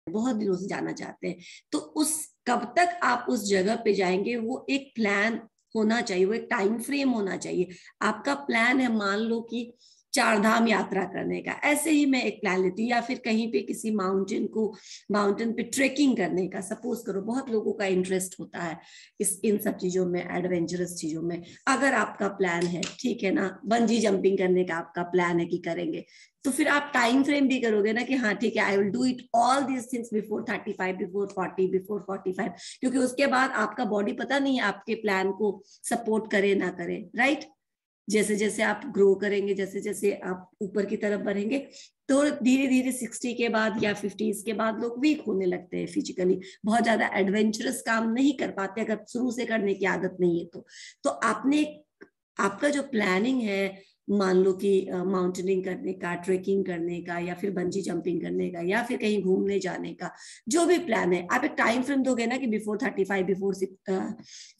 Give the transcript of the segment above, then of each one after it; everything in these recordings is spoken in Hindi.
बहुत दिनों से जाना चाहते हैं, तो उस कब तक आप उस जगह पे जाएंगे वो एक प्लान होना चाहिए, वो एक टाइम फ्रेम होना चाहिए। आपका प्लान है मान लो कि 4 धाम यात्रा करने का, ऐसे ही मैं एक प्लान लेती हूँ, या फिर कहीं पे किसी माउंटेन पे ट्रेकिंग करने का, सपोज करो बहुत लोगों का इंटरेस्ट होता है इन सब चीजों में, एडवेंचरस चीजों में। अगर आपका प्लान है, ठीक है ना, बंजी जंपिंग करने का आपका प्लान है कि करेंगे, तो फिर आप टाइम फ्रेम भी करोगे ना कि हाँ ठीक है, I will do it all these things before 35, before 40, before 45, क्योंकि उसके बाद आपका बॉडी पता नहीं है आपके प्लान को सपोर्ट करे ना करे, राइट। जैसे जैसे आप ग्रो करेंगे, जैसे जैसे आप ऊपर की तरफ बढ़ेंगे, तो धीरे धीरे 60 के बाद या 50 के बाद लोग वीक होने लगते हैं फिजिकली, बहुत ज्यादा एडवेंचरस काम नहीं कर पाते अगर शुरू से करने की आदत नहीं है तो आपने आपका जो प्लानिंग है, मान लो कि माउंटेनिंग करने का, ट्रेकिंग करने का, या फिर बंजी जंपिंग करने का, या फिर कहीं घूमने जाने का, जो भी प्लान है, आप एक टाइम फ्रेम दोगे ना कि before 35, before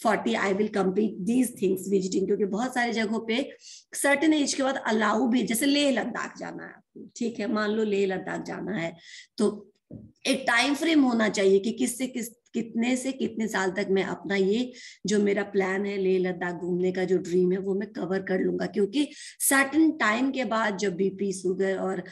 40 I will complete these things visiting, क्योंकि बहुत सारी जगहों पे सर्टेन एज के बाद अलाउ भी, जैसे लेह लद्दाख जाना है आपको, ठीक है, मान लो लेह लद्दाख जाना है, तो एक टाइम फ्रेम होना चाहिए कि कितने से कितने साल तक मैं अपना ये जो मेरा प्लान है लेह लद्दाख घूमने का जो ड्रीम है वो मैं कवर कर लूंगा। क्योंकि सर्टेन टाइम के बाद जब बीपी, शुगर और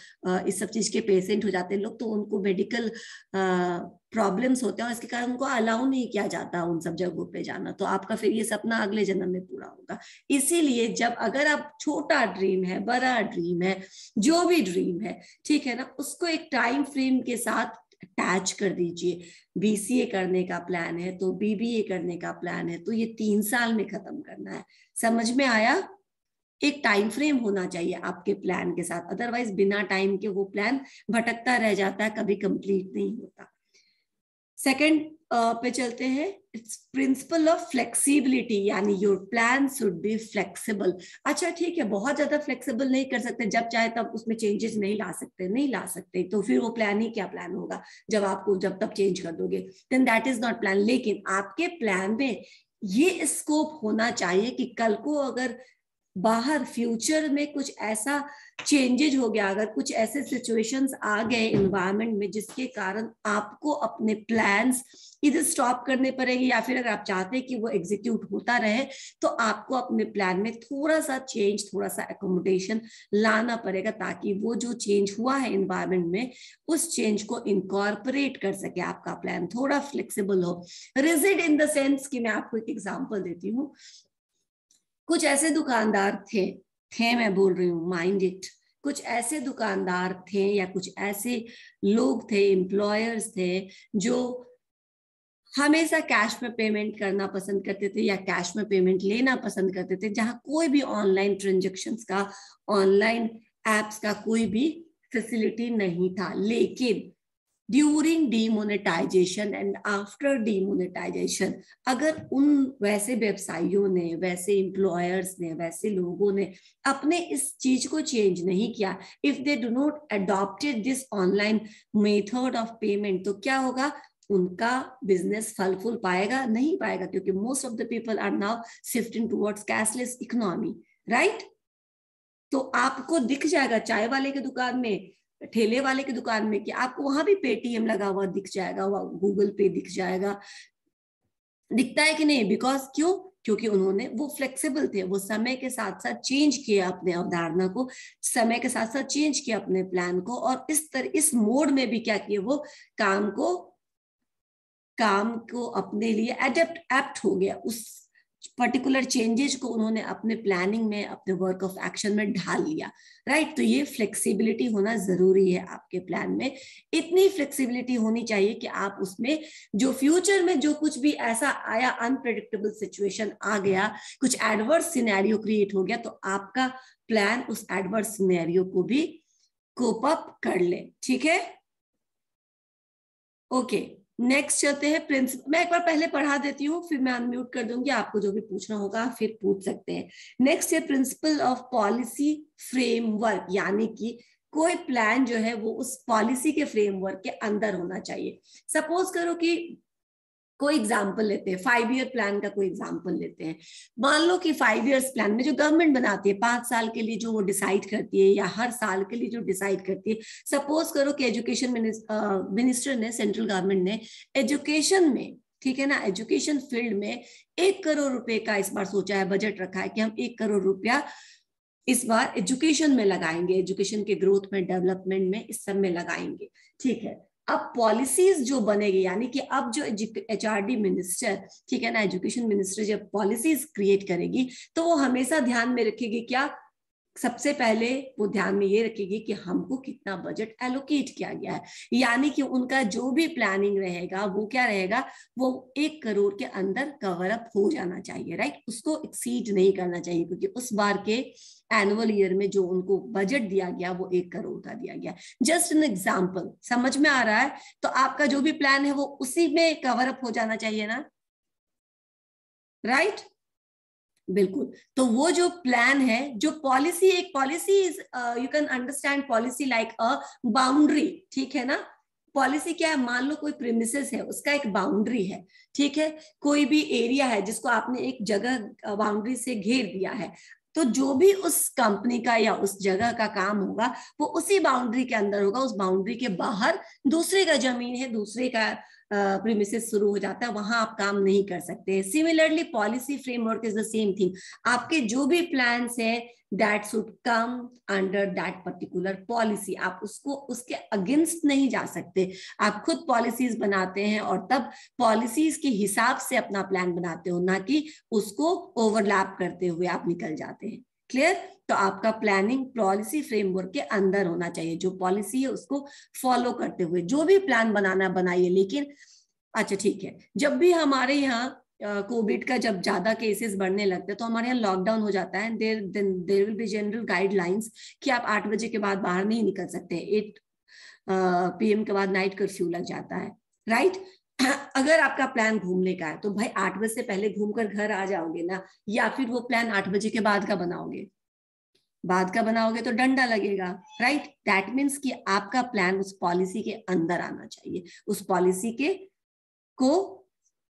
इस सब चीज के पेशेंट हो जाते हैं लोग, तो उनको मेडिकल प्रॉब्लम्स होते हैं और इसके कारण उनको अलाउ नहीं किया जाता उन सब जगहों पे जाना, तो आपका फिर ये सपना अगले जन्म में पूरा होगा। इसीलिए जब अगर आप छोटा ड्रीम है, बड़ा ड्रीम है, जो भी ड्रीम है, ठीक है ना, उसको एक टाइम फ्रेम के साथ अटैच कर दीजिए। बीसीए करने का प्लान है तो बीबीए करने का प्लान है तो ये 3 साल में खत्म करना है। समझ में आया? एक टाइम फ्रेम होना चाहिए आपके प्लान के साथ, अदरवाइज बिना टाइम के वो प्लान भटकता रह जाता है, कभी कंप्लीट नहीं होता। सेकंड पे चलते हैं, इट्स प्रिंसिपल ऑफ फ्लेक्सिबिलिटी, यानी your plan should be flexible. अच्छा ठीक है, बहुत ज्यादा फ्लेक्सिबल नहीं कर सकते, जब चाहे तब उसमें चेंजेस नहीं ला सकते, तो फिर वो प्लान ही क्या प्लान होगा जब आपको जब तब चेंज कर दोगे, then that is not plan. लेकिन आपके प्लान में ये स्कोप होना चाहिए कि कल को अगर बाहर फ्यूचर में कुछ ऐसा चेंजेज हो गया, अगर कुछ ऐसे सिचुएशंस आ गए इन्वायरमेंट में जिसके कारण आपको अपने प्लान्स इधर स्टॉप करने पड़ेंगे, या फिर अगर आप चाहते हैं कि वो एग्जीक्यूट होता रहे, तो आपको अपने प्लान में थोड़ा सा चेंज, थोड़ा सा एकोमोडेशन लाना पड़ेगा, ताकि वो जो चेंज हुआ है इन्वायरमेंट में उस चेंज को इनकॉर्पोरेट कर सके, आपका प्लान थोड़ा फ्लेक्सिबल हो। रिजिड इन द सेंस कि मैं आपको एक एग्जांपल देती हूँ, कुछ ऐसे दुकानदार थे मैं बोल रही हूँ, माइंड इट, कुछ ऐसे दुकानदार थे या कुछ ऐसे लोग थे, एम्प्लॉयर्स थे, जो हमेशा कैश में पेमेंट करना पसंद करते थे या कैश में पेमेंट लेना पसंद करते थे, जहां कोई भी ऑनलाइन ट्रांजेक्शन्स का, ऑनलाइन एप्स का कोई भी फैसिलिटी नहीं था। लेकिन during demonetization and after demonetization, अगर उन वैसे व्यवसायियों ने, वैसे एम्प्लॉयर्स ने, वैसे लोगों ने अपने इस चीज को चेंज नहीं किया, if they do not adopted this online method of payment, तो क्या होगा, उनका बिजनेस फल फूल पाएगा? नहीं पाएगा, क्योंकि most of the people are now shifting towards cashless economy, right. तो आपको दिख जाएगा चाय वाले की दुकान में, ठेले वाले की दुकान में, कि आपको वहां भी पेटीएम लगा हुआ दिख जाएगा, गूगल पे दिख जाएगा, दिखता है कि नहीं? बिकॉज क्यों? क्योंकि उन्होंने, वो फ्लेक्सिबल थे, वो समय के साथ साथ चेंज किया अपने अवधारणा को, समय के साथ साथ चेंज किया अपने प्लान को, और इस मोड में भी क्या किए, वो काम को अपने लिए एप्ट हो गया, उस पर्टिकुलर चेंजेस को उन्होंने अपने प्लानिंग में, अपने वर्क ऑफ एक्शन में ढाल लिया, राइट। तो ये फ्लेक्सिबिलिटी होना जरूरी है आपके प्लान में। इतनी फ्लेक्सिबिलिटी होनी चाहिए कि आप उसमें जो फ्यूचर में जो कुछ भी ऐसा आया, अनप्रेडिक्टेबल सिचुएशन आ गया, कुछ एडवर्स सिनेरियो क्रिएट हो गया, तो आपका प्लान उस एडवर्स सिनेरियो को भी कोप अप कर ले, ठीक है? ओके, नेक्स्ट चलते हैं प्रिंसिपल। मैं एक बार पहले पढ़ा देती हूँ, फिर मैं अनम्यूट कर दूंगी, आपको जो भी पूछना होगा फिर पूछ सकते हैं। नेक्स्ट है प्रिंसिपल ऑफ पॉलिसी फ्रेमवर्क, यानी कि कोई प्लान जो है वो उस पॉलिसी के फ्रेमवर्क के अंदर होना चाहिए। सपोज करो कि कोई एग्जाम्पल लेते हैं, 5 ईयर प्लान का कोई एग्जाम्पल लेते हैं। मान लो कि 5 इयर्स प्लान में जो गवर्नमेंट बनाती है 5 साल के लिए जो वो डिसाइड करती है या हर साल के लिए जो डिसाइड करती है, सपोज करो कि एजुकेशन मिनिस्टर ने, सेंट्रल गवर्नमेंट ने एजुकेशन में, ठीक है ना, एजुकेशन फील्ड में 1 करोड़ रुपए का इस बार सोचा है, बजट रखा है कि हम 1 करोड़ रुपया इस बार एजुकेशन में लगाएंगे, एजुकेशन के ग्रोथ में, डेवलपमेंट में, इस सब में लगाएंगे, ठीक है। अब पॉलिसीज जो बनेगी, यानी कि अब जो एचआरडी मिनिस्टर, ठीक है ना, एजुकेशन मिनिस्टर जब पॉलिसीज क्रिएट करेगी तो वो हमेशा ध्यान में रखेगी क्या, सबसे पहले वो ध्यान में ये रखेगी कि हमको कितना बजट एलोकेट किया गया है, यानी कि उनका जो भी प्लानिंग रहेगा वो क्या रहेगा, वो 1 करोड़ के अंदर कवर अप हो जाना चाहिए, राइट, उसको एक्सीड नहीं करना चाहिए, क्योंकि उस बार के एनुअल ईयर में जो उनको बजट दिया गया वो 1 करोड़ का दिया गया। जस्ट एन एग्जाम्पल, समझ में आ रहा है? तो आपका जो भी प्लान है वो उसी में कवर अप हो जाना चाहिए ना, राइट? बिल्कुल। तो वो जो प्लान है, जो पॉलिसी, एक policy is, you can understand policy like a boundary, ठीक है ना। पॉलिसी क्या है, मान लो कोई प्रीमिसेस है, उसका एक बाउंड्री है, ठीक है, कोई भी एरिया है जिसको आपने एक जगह बाउंड्री से घेर दिया है, तो जो भी उस कंपनी का या उस जगह का काम होगा वो उसी बाउंड्री के अंदर होगा। उस बाउंड्री के बाहर दूसरे का जमीन है, दूसरे का प्रीमिसेस शुरू हो जाता है, वहां आप काम नहीं कर सकते। Similarly policy framework is the same thing. आपके जो भी प्लान्स है that should come under that particular policy, आप उसको, उसके अगेंस्ट नहीं जा सकते। आप खुद पॉलिसीज बनाते हैं और तब पॉलिसीज के हिसाब से अपना प्लान बनाते हो, ना कि उसको ओवरलैप करते हुए आप निकल जाते हैं। क्लियर? तो आपका प्लानिंग पॉलिसी फ्रेमवर्क के अंदर होना चाहिए, जो पॉलिसी है उसको फॉलो करते हुए जो भी प्लान बनाना बनाइए। लेकिन अच्छा ठीक है, जब भी हमारे यहाँ कोविड का जब ज्यादा केसेस बढ़ने लगते हैं तो हमारे यहाँ लॉकडाउन हो जाता है, there will be general guidelines कि आप 8 बजे के बाद बाहर नहीं निकल सकते, 8 PM के बाद नाइट कर्फ्यू लग जाता है, राइट। अगर आपका प्लान घूमने का है तो भाई 8 बजे से पहले घूमकर घर आ जाओगे ना, या फिर वो प्लान 8 बजे के बाद का बनाओगे? बाद का बनाओगे तो डंडा लगेगा, राइट। दैट मीन्स कि आपका प्लान उस पॉलिसी के अंदर आना चाहिए, उस पॉलिसी के को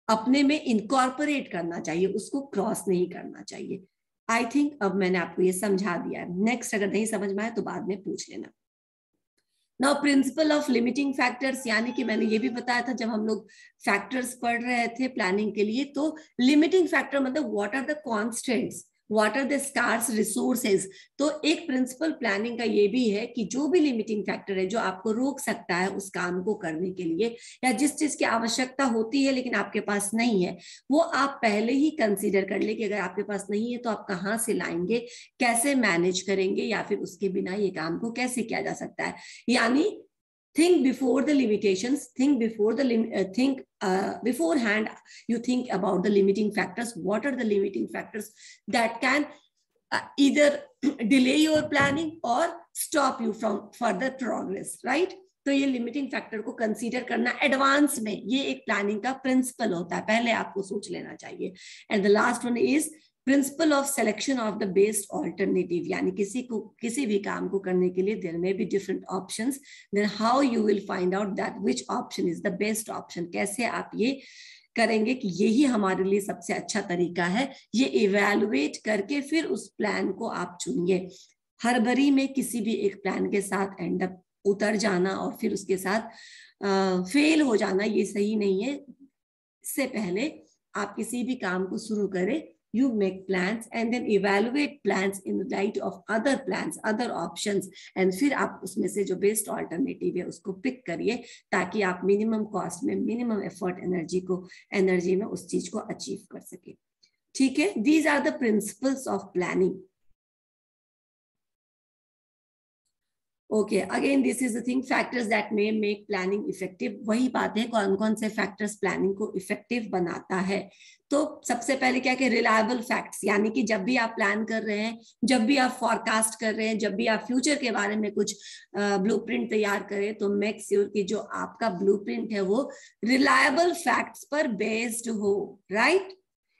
अपने में इनकॉर्पोरेट करना चाहिए, उसको क्रॉस नहीं करना चाहिए। आई थिंक अब मैंने आपको ये समझा दिया है। नेक्स्ट अगर नहीं समझ में आए तो बाद में पूछ लेना। Now principle of limiting factors, यानी कि मैंने ये भी बताया था जब हम लोग फैक्टर्स पढ़ रहे थे प्लानिंग के लिए, तो लिमिटिंग फैक्टर मतलब what are the constants, what are the scarce resources. तो एक प्रिंसिपल प्लानिंग का ये भी है कि जो भी लिमिटिंग फैक्टर है जो आपको रोक सकता है उस काम को करने के लिए, या जिस चीज की आवश्यकता होती है लेकिन आपके पास नहीं है, वो आप पहले ही कंसीडर कर ले कि अगर आपके पास नहीं है तो आप कहाँ से लाएंगे, कैसे मैनेज करेंगे, या फिर उसके बिना ये काम को कैसे किया जा सकता है। यानी think before the limitations, think before the beforehand you think about the limiting factors. What are the limiting factors that can either delay your planning or stop you from further progress, right? तो ये लिमिटिंग फैक्टर को कंसीडर करना एडवांस में, ये एक प्लानिंग का प्रिंसिपल होता है, पहले आपको सोच लेना चाहिए। And the last one is principle of selection of the best alternative, यानी किसी भी काम को करने के लिए there may be different options, then how you will find out that which option is the best option. कैसे आप ये करेंगे कि यही हमारे लिए सबसे अच्छा तरीका है, ये इवैल्यूएट करके फिर उस प्लान को आप चुनिए। हड़बड़ी में किसी भी एक प्लान के साथ एंड अप उतर जाना और फिर उसके साथ फेल हो जाना, ये सही नहीं है। इससे पहले आप किसी भी काम को शुरू करें, you make plans and then evaluate plans in the light of other plans, other options, and फिर आप उसमें से जो बेस्ट ऑल्टरनेटिव है उसको पिक करिए, ताकि आप मिनिमम कॉस्ट में, मिनिमम एफर्ट एनर्जी में उस चीज को अचीव कर सके। ठीक है, these are the principles of planning. Okay, again this is the thing, factors that may make planning effective. वही बात है, कौन कौन से फैक्टर्स प्लानिंग को इफेक्टिव बनाता है। तो सबसे पहले क्या कि रिलायबल फैक्ट्स, यानी कि जब भी आप प्लान कर रहे हैं, जब भी आप फॉरकास्ट कर रहे हैं, जब भी आप फ्यूचर के बारे में कुछ ब्लूप्रिंट तैयार करें, तो मेक श्योर कि जो आपका ब्लूप्रिंट है वो रिलायबल फैक्ट्स पर बेस्ड हो, राइट।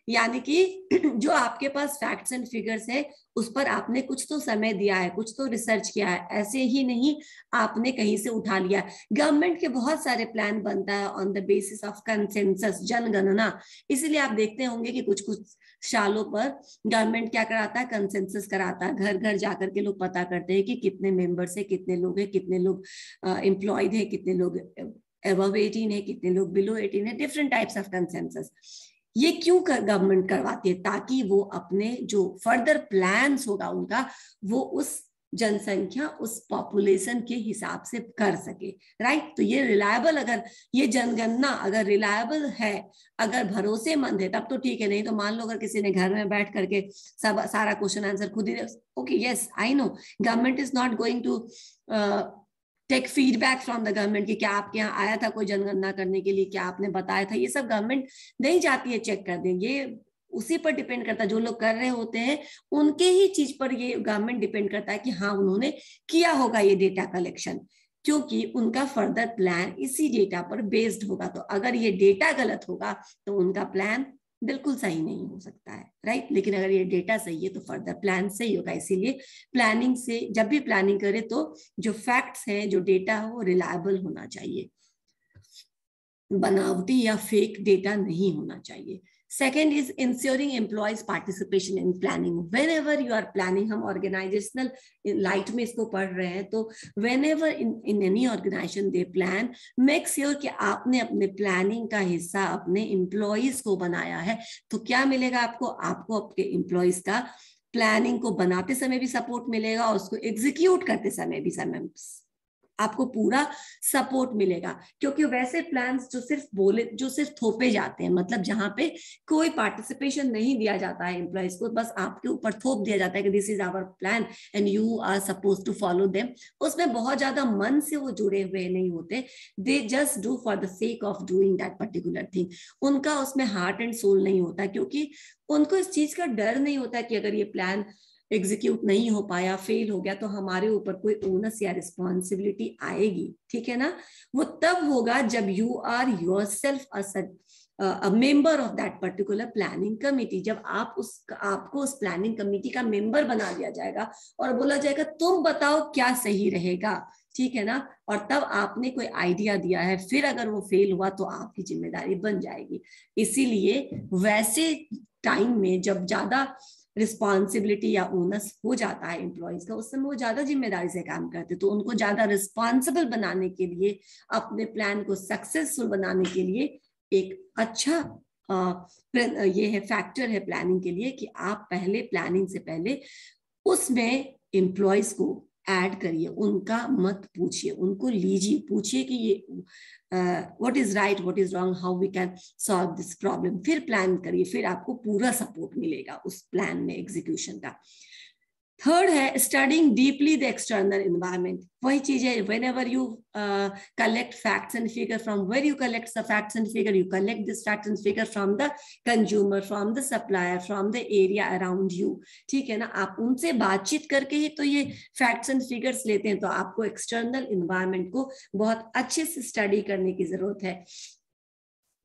यानी कि जो आपके पास फैक्ट्स एंड फिगर्स है उस पर आपने कुछ तो समय दिया है, कुछ तो रिसर्च किया है, ऐसे ही नहीं आपने कहीं से उठा लिया। गवर्नमेंट के बहुत सारे प्लान बनता है on the basis of consensus, जनगणना। इसीलिए आप देखते होंगे कि कुछ कुछ सालों पर गवर्नमेंट क्या कराता है, कंसेंसस कराता है, घर घर जाकर के लोग पता करते हैं कि कितने मेंबर्स है, कितने लोग हैं, कितने लोग एम्प्लॉयड है, कितने लोग above 18 है, कितने लोग बिलो 18 है, डिफरेंट टाइप्स ऑफ कंसेंसस। ये क्यों गवर्नमेंट करवाती है? ताकि वो अपने जो फर्दर प्लान्स होगा उनका, वो उस जनसंख्या, उस पॉपुलेशन के हिसाब से कर सके, राइट। तो ये रिलायबल, अगर ये जनगणना अगर रिलायबल है, अगर भरोसेमंद है, तब तो ठीक है। नहीं तो मान लो अगर किसी ने घर में बैठ करके सब सारा क्वेश्चन आंसर खुद ही, okay yes I know government is not going to take feedback from the government कि क्या आपके यहाँ आया था कोई जनगणना करने के लिए, क्या आपने बताया था, ये सब गवर्नमेंट नहीं चाहती है चेक कर दें। ये उसी पर डिपेंड करता है, जो लोग कर रहे होते हैं उनके ही चीज पर ये गवर्नमेंट डिपेंड करता है कि हाँ उन्होंने किया होगा ये डेटा कलेक्शन, क्योंकि उनका फर्दर प्लान इसी डेटा पर बेस्ड होगा। तो अगर ये डेटा गलत होगा तो उनका प्लान बिल्कुल सही नहीं हो सकता है, राइट। लेकिन अगर ये डेटा सही है तो फर्दर प्लान सही होगा। इसीलिए प्लानिंग से, जब भी प्लानिंग करे तो जो फैक्ट्स हैं, जो डेटा हो, वो रिलायबल होना चाहिए, बनावटी या फेक डेटा नहीं होना चाहिए। Second is ensuring employees participation in planning. Whenever you are planning, हम organizational लाइट में इसको पढ़ रहे हैं, तो whenever in any organization they plan, make sure कि आपने अपने प्लानिंग का हिस्सा अपने एम्प्लॉइज को बनाया है। तो क्या मिलेगा आपको? आपको आपके एम्प्लॉइज का प्लानिंग को बनाते समय भी सपोर्ट मिलेगा और उसको एग्जीक्यूट करते समय भी आपको पूरा सपोर्ट मिलेगा। क्योंकि वैसे प्लान्स जो सिर्फ बोले, जो सिर्फ थोपे जाते हैं, मतलब जहां पे कोई पार्टिसिपेशन नहीं दिया जाता है एम्प्लॉइज को, बस आपके ऊपर थोप दिया जाता है कि this is our plan and you are suppose to follow them, उसमें बहुत ज्यादा मन से वो जुड़े हुए नहीं होते। They just do for the sake of doing that particular thing. उनका उसमें हार्ट एंड सोल नहीं होता, क्योंकि उनको इस चीज का डर नहीं होता कि अगर ये प्लान एग्जीक्यूट नहीं हो पाया, फेल हो गया, तो हमारे ऊपर कोई ओनस या रिस्पॉन्सिबिलिटी आएगी, ठीक है ना। वो तब होगा जब you are yourself a member of that particular planning committee. जब आपको उस प्लानिंग कमिटी का मेंबर बना दिया जाएगा और बोला जाएगा तुम बताओ क्या सही रहेगा, ठीक है ना। और तब आपने कोई आइडिया दिया है, फिर अगर वो फेल हुआ तो आपकी जिम्मेदारी बन जाएगी। इसीलिए वैसे टाइम में जब ज्यादा रिस्पॉन्सिबिलिटी या ओनस हो जाता है एम्प्लॉयज का, उस समय वो ज्यादा जिम्मेदारी से काम करते, तो उनको ज्यादा रिस्पॉन्सिबल बनाने के लिए, अपने प्लान को सक्सेसफुल बनाने के लिए एक अच्छा ये है फैक्टर है प्लानिंग के लिए कि आप पहले प्लानिंग से पहले उसमें एम्प्लॉयज को ऐड करिए, उनका मत पूछिए, उनको लीजिए, पूछिए कि ये what is right, what is wrong, how we can solve this problem. फिर प्लान करिए, फिर आपको पूरा सपोर्ट मिलेगा उस प्लान में एग्जीक्यूशन का। थर्ड है studying deeply the external environment. वही चीज है, whenever you collect facts and figure, from where you collect the facts and figure, you collect this facts and figure from the consumer, from the supplier, from the area around you, ठीक है ना। आप उनसे बातचीत करके ही तो ये फैक्ट्स एंड फिगर्स लेते हैं। तो आपको एक्सटर्नल एनवायरमेंट को बहुत अच्छे से स्टडी करने की जरूरत है।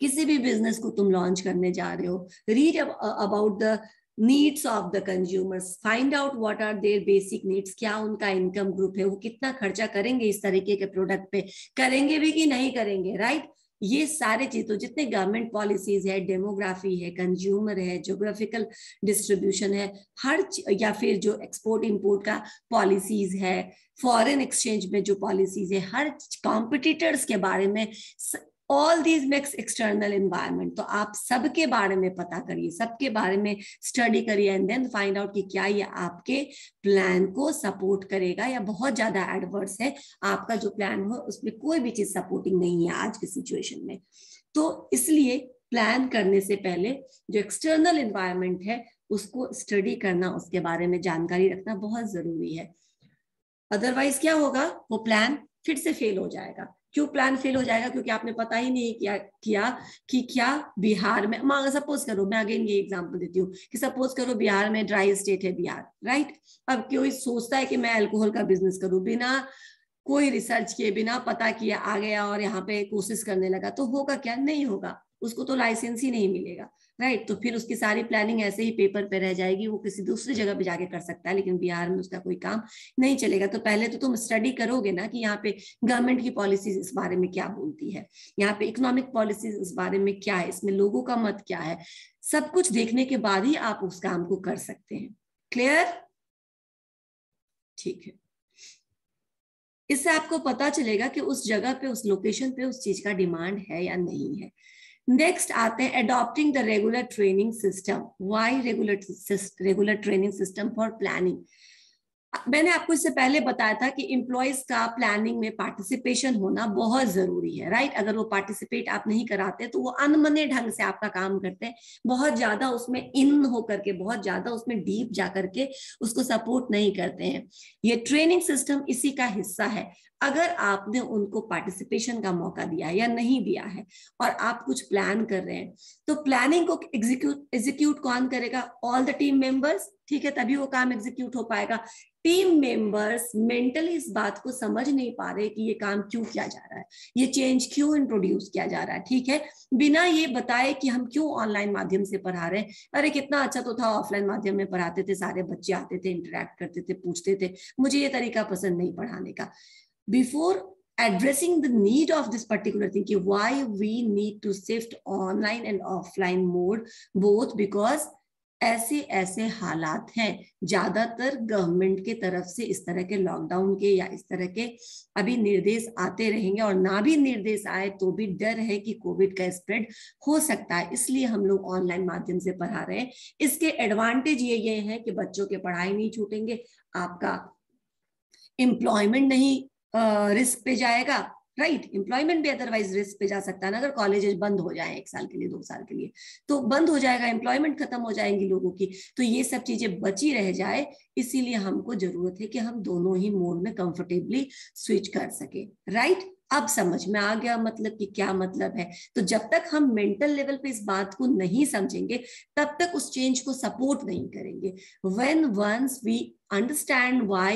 किसी भी बिजनेस को तुम लॉन्च करने जा रहे हो, read about the needs of the consumers, find out what are their basic needs, क्या उनका इनकम ग्रुप है, वो कितना खर्चा करेंगे इस तरीके के प्रोडक्ट पे, करेंगे भी कि नहीं करेंगे, राइट। ये सारे चीज, तो जितने गवर्नमेंट पॉलिसीज है, डेमोग्राफी है, कंज्यूमर है, ज्योग्राफिकल डिस्ट्रीब्यूशन है, हर या फिर जो एक्सपोर्ट इंपोर्ट का पॉलिसीज है, फॉरेन एक्सचेंज में जो पॉलिसीज है, हर कॉम्पिटिटर्स के बारे में, all these makes external environment. तो आप सबके बारे में पता करिए, सबके बारे में स्टडी करिए एंड देन फाइंड आउट कि क्या ये आपके प्लान को सपोर्ट करेगा या बहुत ज्यादा एडवर्स है, आपका जो प्लान हो उसमें कोई भी चीज सपोर्टिंग नहीं है आज की सिचुएशन में। तो इसलिए प्लान करने से पहले जो एक्सटर्नल एनवायरमेंट है उसको स्टडी करना, उसके बारे में जानकारी रखना बहुत जरूरी है। अदरवाइज क्या होगा, वो प्लान फिर से फेल हो जाएगा। क्यों प्लान फेल हो जाएगा? क्योंकि आपने पता ही नहीं किया कि क्या बिहार में, सपोज करो, मैं अगेन ये एग्जांपल देती हूँ कि सपोज करो बिहार में ड्राई स्टेट है बिहार, राइट। अब कोई सोचता है कि मैं अल्कोहल का बिजनेस करूं, बिना कोई रिसर्च किए, बिना पता किए आ गया और यहाँ पे कोशिश करने लगा, तो होगा क्या? नहीं होगा। उसको तो लाइसेंस ही नहीं मिलेगा, राइट। तो फिर उसकी सारी प्लानिंग ऐसे ही पेपर पे रह जाएगी, वो किसी दूसरी जगह पे जाके कर सकता है, लेकिन बिहार में उसका कोई काम नहीं चलेगा। तो पहले तो तुम स्टडी करोगे ना कि यहाँ पे गवर्नमेंट की पॉलिसीज इस बारे में क्या बोलती है, यहाँ पे इकोनॉमिक पॉलिसीज इस बारे में क्या है, इसमें लोगों का मत क्या है, सब कुछ देखने के बाद ही आप उस काम को कर सकते हैं। क्लियर? ठीक है। इससे आपको पता चलेगा कि उस जगह पे, उस लोकेशन पे उस चीज का डिमांड है या नहीं है। नेक्स्ट आते हैं adopting the regular training system. Why regular training system for planning. मैंने आपको इससे पहले बताया था कि एम्प्लॉयज का प्लानिंग में पार्टिसिपेशन होना बहुत जरूरी है, राइट। अगर वो पार्टिसिपेट आप नहीं कराते तो वो अनमने ढंग से आपका काम करते हैं, बहुत ज्यादा उसमें इन होकर के, बहुत ज्यादा उसमें डीप जा करके उसको सपोर्ट नहीं करते हैं। ये ट्रेनिंग सिस्टम इसी का हिस्सा है। अगर आपने उनको पार्टिसिपेशन का मौका दिया या नहीं दिया है और आप कुछ प्लान कर रहे हैं, तो प्लानिंग को एग्जीक्यूट कौन करेगा? ऑल द टीम मेंबर्स, ठीक है, तभी वो काम एग्जीक्यूट हो पाएगा। टीम मेंबर्स मेंटली इस बात को समझ नहीं पा रहे कि ये काम क्यों किया जा रहा है, ये चेंज क्यों इंट्रोड्यूस किया जा रहा है, ठीक है, बिना ये बताए कि हम क्यों ऑनलाइन माध्यम से पढ़ा रहे हैं। अरे कितना अच्छा तो था, ऑफलाइन माध्यम में पढ़ाते थे, सारे बच्चे आते थे, इंटरेक्ट करते थे, पूछते थे। मुझे ये तरीका पसंद नहीं पढ़ाने का। Before addressing the need of this particular thing, why we need to shift online and offline mode both, because ऐसे ऐसे हालात हैं, ज्यादातर गवर्नमेंट के तरफ से इस तरह के लॉकडाउन के या इस तरह के अभी निर्देश आते रहेंगे, और ना भी निर्देश आए तो भी डर है कि कोविड का स्प्रेड हो सकता है, इसलिए हम लोग ऑनलाइन माध्यम से पढ़ा रहे हैं। इसके एडवांटेज ये है कि बच्चों के पढ़ाई नहीं छूटेंगे, आपका एम्प्लॉयमेंट नहीं रिस्क पे जाएगा, राइट। एम्प्लॉयमेंट भी अदरवाइज रिस्क पे जा सकता है ना, अगर कॉलेजेस बंद हो जाए 1 साल के लिए, 2 साल के लिए, तो बंद हो जाएगा, एम्प्लॉयमेंट खत्म हो जाएंगी लोगों की, तो ये सब चीजें बची रह जाए। इसीलिए हमको जरूरत है कि हम दोनों ही मोड में कंफर्टेबली स्विच कर सके, राइट। अब समझ में आ गया मतलब कि क्या मतलब है। तो जब तक हम मेंटल लेवल पे इस बात को नहीं समझेंगे, तब तक उस चेंज को सपोर्ट नहीं करेंगे। when once we understand why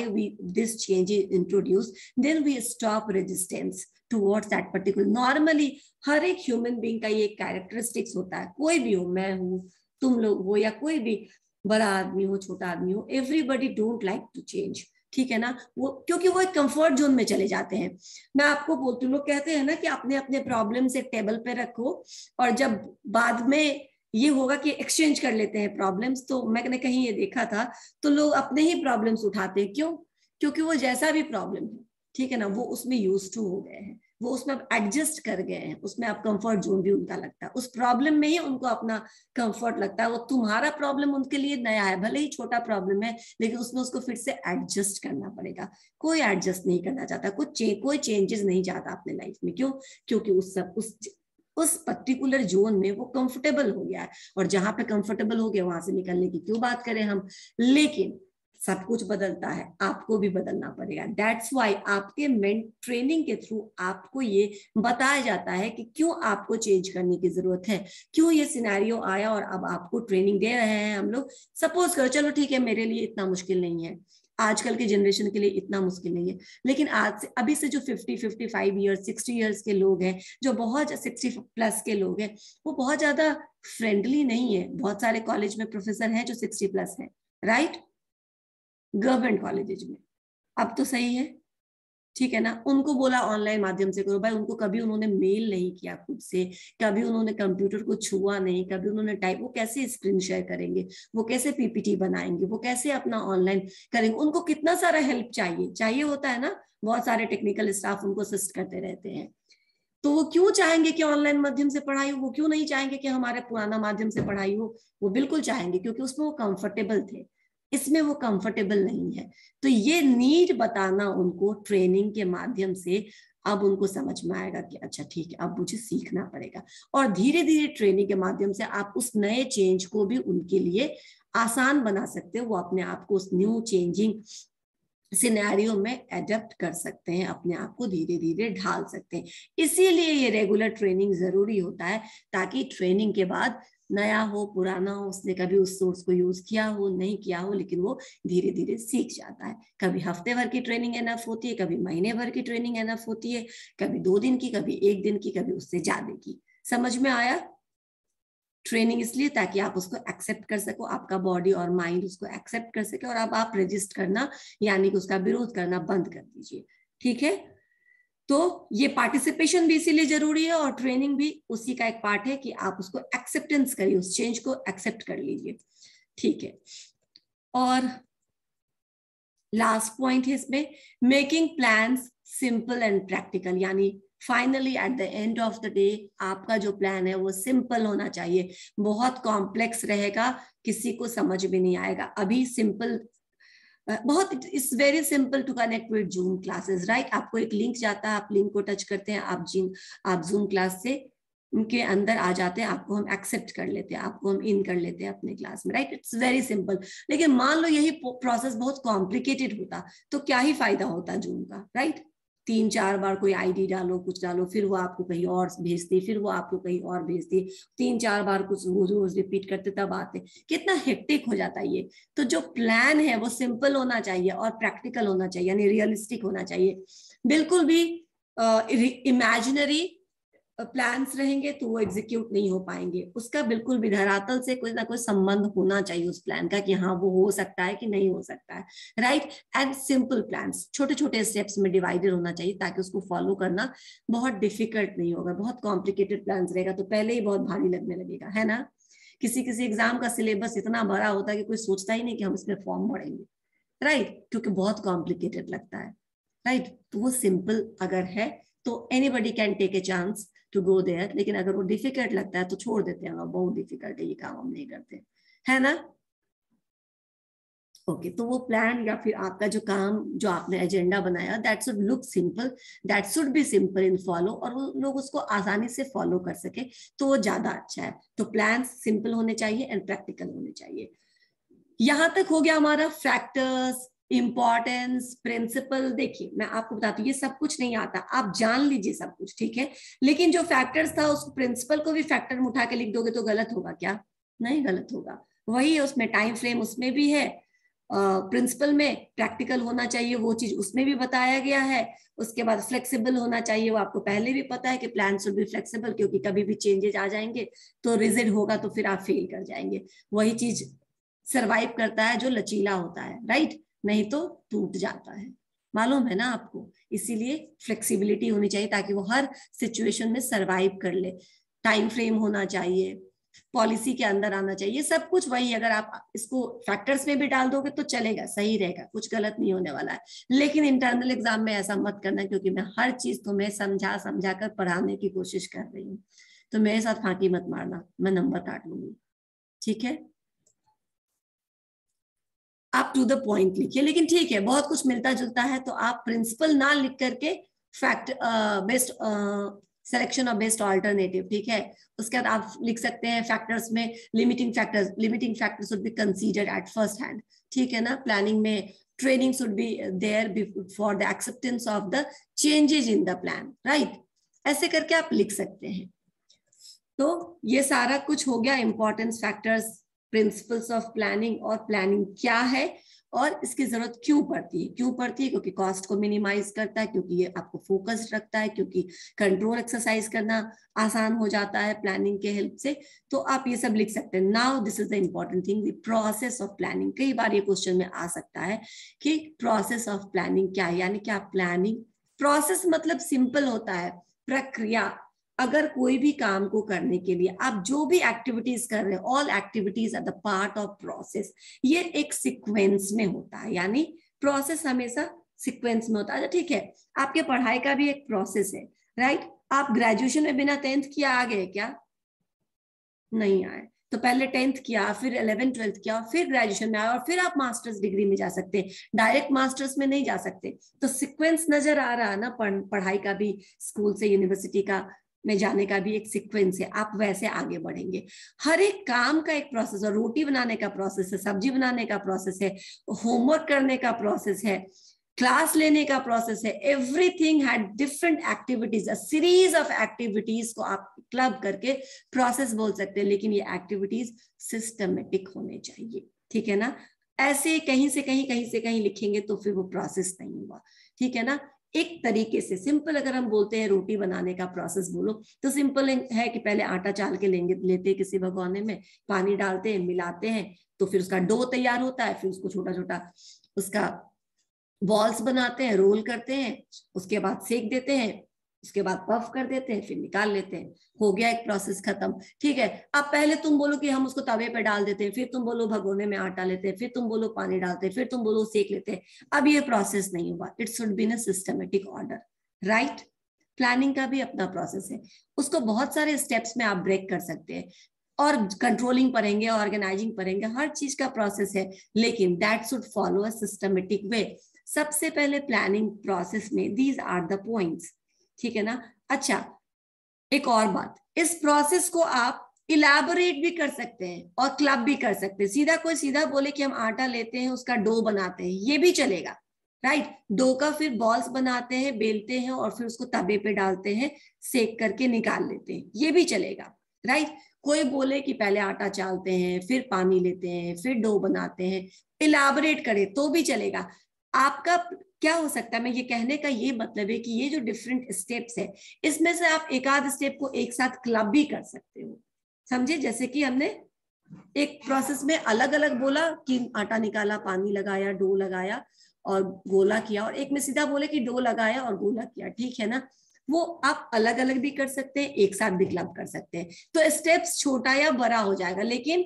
this change is introduced, then we stop resistance towards that particular। normally हर एक ह्यूमन बीइंग का ये कैरेक्टरिस्टिक्स होता है, कोई भी हो, मैं हूं, तुम लोग हो, या कोई भी बड़ा आदमी हो, छोटा आदमी हो, everybody don't like to change, ठीक है ना। वो क्योंकि वो एक कंफर्ट जोन में चले जाते हैं। मैं आपको बोलती हूँ, लोग कहते हैं ना कि अपने अपने प्रॉब्लम से टेबल पे रखो, और जब बाद में ये होगा कि एक्सचेंज कर लेते हैं प्रॉब्लम्स। तो मैंने कहीं ये देखा था, तो लोग अपने ही प्रॉब्लम्स उठाते हैं, क्यों? क्योंकि वो जैसा भी प्रॉब्लम है, ठीक है ना, वो उसमें यूज टू हो गए हैं, वो उसमें एडजस्ट कर गए हैं, उसमें अब कंफर्ट जोन भी उनका लगता है, उस प्रॉब्लम में ही उनको अपना कंफर्ट लगता है। वो तुम्हारा प्रॉब्लम उनके लिए नया है, भले ही छोटा प्रॉब्लम है, लेकिन उसमें उसको फिर से एडजस्ट करना पड़ेगा। कोई एडजस्ट नहीं करना चाहता, कोई चेंजेस नहीं चाहता अपने लाइफ में, क्यों? क्योंकि उस पर्टिकुलर जोन में वो कंफर्टेबल हो गया है, और जहां पे कंफर्टेबल हो गया वहां से निकलने की क्यों बात करें हम। लेकिन सब कुछ बदलता है, आपको भी बदलना पड़ेगा। दैट्स वाई आपके ट्रेनिंग के थ्रू आपको ये बताया जाता है कि क्यों आपको चेंज करने की जरूरत है, क्यों ये सिनेरियो आया, और अब आपको ट्रेनिंग दे रहे हैं हम लोग। सपोज करो, चलो ठीक है, मेरे लिए इतना मुश्किल नहीं है, आजकल के जनरेशन के लिए इतना मुश्किल नहीं है, लेकिन आज से, अभी से जो 50-55 ईयर्स 60 ईयर्स के लोग हैं, जो बहुत 60 प्लस के लोग हैं, वो बहुत ज्यादा फ्रेंडली नहीं है। बहुत सारे कॉलेज में प्रोफेसर हैं जो 60 प्लस हैं, राइट, गवर्नमेंट कॉलेजेज में। अब तो सही है, ठीक है ना। उनको बोला ऑनलाइन माध्यम से करो, भाई उनको कभी उन्होंने मेल नहीं किया खुद से, कभी उन्होंने कंप्यूटर को छुआ नहीं, कभी उन्होंने टाइप, वो कैसे स्क्रीन शेयर करेंगे, वो कैसे पीपीटी बनाएंगे, वो कैसे अपना ऑनलाइन करेंगे, उनको कितना सारा हेल्प चाहिए होता है ना। बहुत सारे टेक्निकल स्टाफ उनको असिस्ट करते रहते हैं। तो वो क्यों चाहेंगे कि ऑनलाइन माध्यम से पढ़ाई हो? वो क्यों नहीं चाहेंगे कि हमारे पुराना माध्यम से पढ़ाई हो? वो बिल्कुल चाहेंगे, क्योंकि उसमें वो कंफर्टेबल थे, इसमें वो कंफर्टेबल नहीं है। तो ये नीड बताना उनको ट्रेनिंग के माध्यम से, अब उनको समझ में आएगा कि अच्छा ठीक है, अब मुझे सीखना पड़ेगा। और धीरे धीरे ट्रेनिंग के माध्यम से आप उस नए चेंज को भी उनके लिए आसान बना सकते हो। वो अपने आप को उस न्यू चेंजिंग सिनेरियो में एडेप्ट कर सकते हैं, अपने आप को धीरे धीरे ढाल सकते हैं। इसीलिए ये रेगुलर ट्रेनिंग जरूरी होता है, ताकि ट्रेनिंग के बाद नया हो पुराना हो, उसने कभी उस सोर्स को यूज किया हो नहीं किया हो, लेकिन वो धीरे धीरे सीख जाता है। कभी हफ्ते भर की ट्रेनिंग एनफ होती है, कभी महीने भर की ट्रेनिंग एनफ होती है, कभी 2 दिन की, कभी 1 दिन की, कभी उससे ज्यादा की, समझ में आया? ट्रेनिंग इसलिए ताकि आप उसको एक्सेप्ट कर सको, आपका बॉडी और माइंड उसको एक्सेप्ट कर सके, और अब आप रेजिस्ट करना यानी कि उसका विरोध करना बंद कर दीजिए। ठीक है, तो ये पार्टिसिपेशन भी इसीलिए जरूरी है और ट्रेनिंग भी उसी का एक पार्ट है कि आप उसको एक्सेप्टेंस करिए, उस चेंज को एक्सेप्ट कर लीजिए। ठीक है, और लास्ट पॉइंट है इसमें, making plans simple and practical, यानी finally at the end of the day आपका जो प्लान है वो सिंपल होना चाहिए। बहुत कॉम्प्लेक्स रहेगा, किसी को समझ में नहीं आएगा। अभी सिंपल, बहुत it's very simple to connect with zoom classes, right? आपको एक लिंक जाता है, आप लिंक को टच करते हैं, आप जूम क्लास से उनके अंदर आ जाते हैं, आपको हम एक्सेप्ट कर लेते हैं, आपको हम इन कर लेते हैं अपने क्लास में, राइट? It's very simple. लेकिन मान लो यही प्रोसेस बहुत कॉम्प्लिकेटेड होता तो क्या ही फायदा होता जूम का, राइट? 3-4 बार कोई आईडी डालो, कुछ डालो, फिर वो आपको कहीं और भेजती, फिर वो आपको कहीं और भेजती, 3-4 बार कुछ रोज रोज रिपीट करते तब आते, कितना हेक्टिक हो जाता है ये। तो जो प्लान है वो सिंपल होना चाहिए और प्रैक्टिकल होना चाहिए, यानी रियलिस्टिक होना चाहिए। बिल्कुल भी इमेजिनरी प्लान्स रहेंगे तो वो एग्जीक्यूट नहीं हो पाएंगे। उसका बिल्कुल भी धरातल से कोई ना कोई संबंध होना चाहिए उस प्लान का, कि हाँ वो हो सकता है कि नहीं हो सकता है, राइट? एंड सिंपल प्लान्स छोटे छोटे स्टेप्स में डिवाइडेड होना चाहिए ताकि उसको फॉलो करना बहुत डिफिकल्ट नहीं होगा। बहुत कॉम्प्लिकेटेड प्लान्स रहेगा तो पहले ही बहुत भारी लगने लगेगा, है ना? किसी किसी एग्जाम का सिलेबस इतना बड़ा होता है कि कोई सोचता ही नहीं कि हम इसमें फॉर्म भरेंगे, राइट? क्योंकि बहुत कॉम्प्लिकेटेड लगता है, राइट? तो वो सिंपल अगर है तो anybody can take a chance to go there, लेकिन अगर वो डिफिकल्ट लगता है तो छोड़ देते हैं, बहुत डिफिकल्ट है ये काम, हम नहीं करते, है ना? ओके, तो वो प्लान या फिर आपका जो काम, जो आपने एजेंडा बनाया, that should look simple, that should be simple in follow, और वो लोग उसको आसानी से फॉलो कर सके तो वो ज्यादा अच्छा है। तो प्लान सिंपल होने चाहिए एंड प्रैक्टिकल होने चाहिए। यहां तक हो गया हमारा फैक्टर्स, इंपॉर्टेंस, प्रिंसिपल। देखिए मैं आपको बताती हूँ, ये सब कुछ नहीं आता, आप जान लीजिए सब कुछ, ठीक है? लेकिन जो फैक्टर्स था उस प्रिंसिपल को भी फैक्टर में उठा के लिख दोगे तो गलत होगा क्या? नहीं गलत होगा। वही है, उसमें टाइम फ्रेम उसमें भी है, प्रिंसिपल में प्रैक्टिकल होना चाहिए वो चीज उसमें भी बताया गया है। उसके बाद फ्लेक्सिबल होना चाहिए, वो आपको पहले भी पता है कि प्लान शुड बी फ्लेक्सिबल, क्योंकि कभी भी चेंजेस आ जाएंगे तो रिजिड होगा तो फिर आप फेल कर जाएंगे। वही चीज सरवाइव करता है जो लचीला होता है, राइट? नहीं तो टूट जाता है, मालूम है ना आपको? इसीलिए फ्लेक्सिबिलिटी होनी चाहिए ताकि वो हर सिचुएशन में सरवाइव कर ले। टाइम फ्रेम होना चाहिए, पॉलिसी के अंदर आना चाहिए, सब कुछ वही। अगर आप इसको फैक्टर्स में भी डाल दोगे तो चलेगा, सही रहेगा, कुछ गलत नहीं होने वाला है। लेकिन इंटरनल एग्जाम में ऐसा मत करना, क्योंकि मैं हर चीज तुम्हें समझा समझा कर पढ़ाने की कोशिश कर रही हूँ, तो मेरे साथ फांकी मत मारना, मैं नंबर काट लूंगी, ठीक है? आप टू द पॉइंट लिखिए, लेकिन ठीक है बहुत कुछ मिलता जुलता है तो आप प्रिंसिपल ना लिख करके fact best selection of best alternative, ठीक है? उसके बाद आप लिख सकते हैं फैक्टर्स में limiting factors should be considered at first hand, ठीक है ना? प्लानिंग में training should be there for the acceptance of the changes in the plan, right? ऐसे करके आप लिख सकते हैं। तो ये सारा कुछ हो गया, importance, factors, principles of planning, और प्लानिंग क्या है और इसकी जरूरत क्यों पड़ती है। क्यों पड़ती है? क्योंकि कॉस्ट को मिनिमाइज करता है, क्योंकि ये आपको फोकस्ड रखता है, क्योंकि कंट्रोल एक्सरसाइज करना आसान हो जाता है प्लानिंग के हेल्प से। तो आप ये सब लिख सकते हैं। Now this is the important thing, the process of planning. कई बार ये क्वेश्चन में आ सकता है कि प्रोसेस ऑफ प्लानिंग क्या है, यानी क्या प्लानिंग प्रोसेस मतलब सिंपल होता है, प्रक्रिया। अगर कोई भी काम को करने के लिए आप जो भी एक्टिविटीज कर रहे हैं, all activities are the part of process. ये एक सीक्वेंस में होता है, यानी प्रोसेस हमेशा सीक्वेंस में होता है। ठीक है, आपके पढ़ाई का भी एक प्रोसेस है, राइट? आप ग्रेजुएशन में बिना 10th किया आ गए क्या? नहीं आए। तो पहले 10th किया, फिर 11th 12th किया, और फिर ग्रेजुएशन में आए, और फिर आप मास्टर्स डिग्री में जा सकते हैं। डायरेक्ट मास्टर्स में नहीं जा सकते। तो सीक्वेंस नजर आ रहा है ना, पढ़ाई का भी, स्कूल से यूनिवर्सिटी का में जाने का भी एक सीक्वेंस है, आप वैसे आगे बढ़ेंगे। हर एक काम का एक प्रोसेस है, रोटी बनाने का प्रोसेस है, सब्जी बनाने का प्रोसेस है, होमवर्क करने का प्रोसेस है, क्लास लेने का प्रोसेस है। Everything had different activities, a series of activities को आप क्लब करके प्रोसेस बोल सकते हैं, लेकिन ये एक्टिविटीज सिस्टमेटिक होने चाहिए, ठीक है ना? ऐसे कहीं से कहीं लिखेंगे तो फिर वो प्रोसेस नहीं हुआ, ठीक है ना? एक तरीके से सिंपल अगर हम बोलते हैं रोटी बनाने का प्रोसेस बोलो तो सिंपल है कि पहले आटा चाल के लेते किसी भगोने में, पानी डालते हैं, मिलाते हैं, तो फिर उसका डो तैयार होता है, फिर उसको छोटा छोटा उसका बॉल्स बनाते हैं, रोल करते हैं, उसके बाद सेक देते हैं, उसके बाद पफ कर देते हैं, फिर निकाल लेते हैं, हो गया एक प्रोसेस खत्म। ठीक है, अब पहले तुम बोलो कि हम उसको तवे पे डाल देते हैं, फिर तुम बोलो भगोने में आटा लेते हैं, फिर तुम बोलो पानी डालते हैं, फिर तुम बोलो सेक लेते हैं। अब ये प्रोसेस नहीं हुआ, it should be in systematic order, right. Planning का भी अपना प्रोसेस है, उसको बहुत सारे स्टेप्स में आप ब्रेक कर सकते हैं, और कंट्रोलिंग पढ़ेंगे, ऑर्गेनाइजिंग पढ़ेंगे, हर चीज का प्रोसेस है, लेकिन that should follow a systematic way. सबसे पहले प्लानिंग प्रोसेस में दीज आर द पॉइंट्स, ठीक है ना। अच्छा, एक और बात, इस प्रोसेस को आप इलैबोरेट भी कर सकते हैं और क्लब भी कर सकते हैं। सीधा कोई सीधा बोले कि हम आटा लेते हैं, उसका डो बनाते हैं, ये भी चलेगा, राइट। डो का फिर बॉल्स बनाते हैं, बेलते हैं, और फिर उसको तवे पे डालते हैं, सेक करके निकाल लेते हैं, ये भी चलेगा, राइट। कोई बोले कि पहले आटा चालते हैं, फिर पानी लेते हैं, फिर डो बनाते हैं, इलैबोरेट करे तो भी चलेगा। आपका क्या हो सकता है, मैं ये कहने का ये मतलब है कि ये जो डिफरेंट स्टेप्स है, इसमें से आप एक आध स्टेप को एक साथ क्लब भी कर सकते हो, समझे। जैसे कि हमने एक प्रोसेस में अलग अलग बोला कि आटा निकाला, पानी लगाया, डो लगाया और गोला किया, और एक में सीधा बोले कि डो लगाया और गोला किया, ठीक है ना। वो आप अलग अलग भी कर सकते हैं, एक साथ भी क्लब कर सकते हैं, तो स्टेप्स छोटा या बड़ा हो जाएगा, लेकिन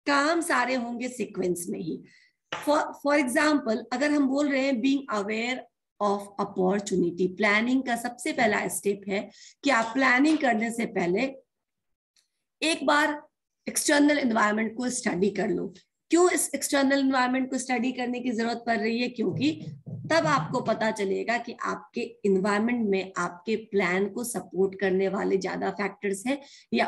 काम सारे होंगे सीक्वेंस में ही। फॉर एग्जाम्पल, अगर हम बोल रहे हैं being aware of opportunity, planning का सबसे पहला स्टेप है कि आप प्लानिंग करने से पहले एक बार एक्सटर्नल एनवायरनमेंट को स्टडी कर लो। क्यों इस एक्सटर्नल एनवायरनमेंट को स्टडी करने की जरूरत पड़ रही है? क्योंकि तब आपको पता चलेगा कि आपके एनवायरनमेंट में आपके प्लान को सपोर्ट करने वाले ज्यादा फैक्टर्स हैं या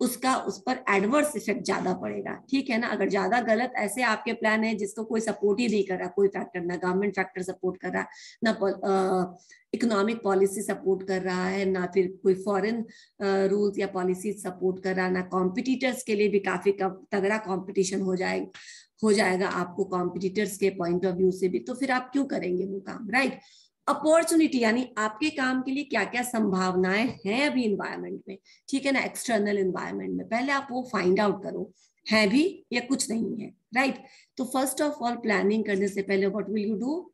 उसका उस पर एडवर्स इफेक्ट ज्यादा पड़ेगा, ठीक है ना। अगर ज्यादा गलत ऐसे आपके प्लान है जिसको कोई सपोर्ट ही नहीं कर रहा, कोई फैक्टर, ना गवर्नमेंट फैक्टर सपोर्ट कर रहा, ना इकोनॉमिक पॉलिसी सपोर्ट कर रहा है, ना फिर कोई फॉरेन रूल्स या पॉलिसी सपोर्ट कर रहा, ना कॉम्पिटिटर्स के लिए भी काफी तगड़ा कॉम्पिटिशन हो जाएगा आपको कॉम्पिटिटर्स के पॉइंट ऑफ व्यू से भी, तो फिर आप क्यों करेंगे वो काम, राइट। अपॉर्चुनिटी यानी आपके काम के लिए क्या क्या संभावनाएं हैं अभी इन्वायरमेंट में, ठीक है ना, एक्सटर्नल इन्वायरमेंट में, पहले आप वो फाइंड आउट करो, है भी या कुछ नहीं है, राइट। तो फर्स्ट ऑफ ऑल प्लानिंग करने से पहले what will you do,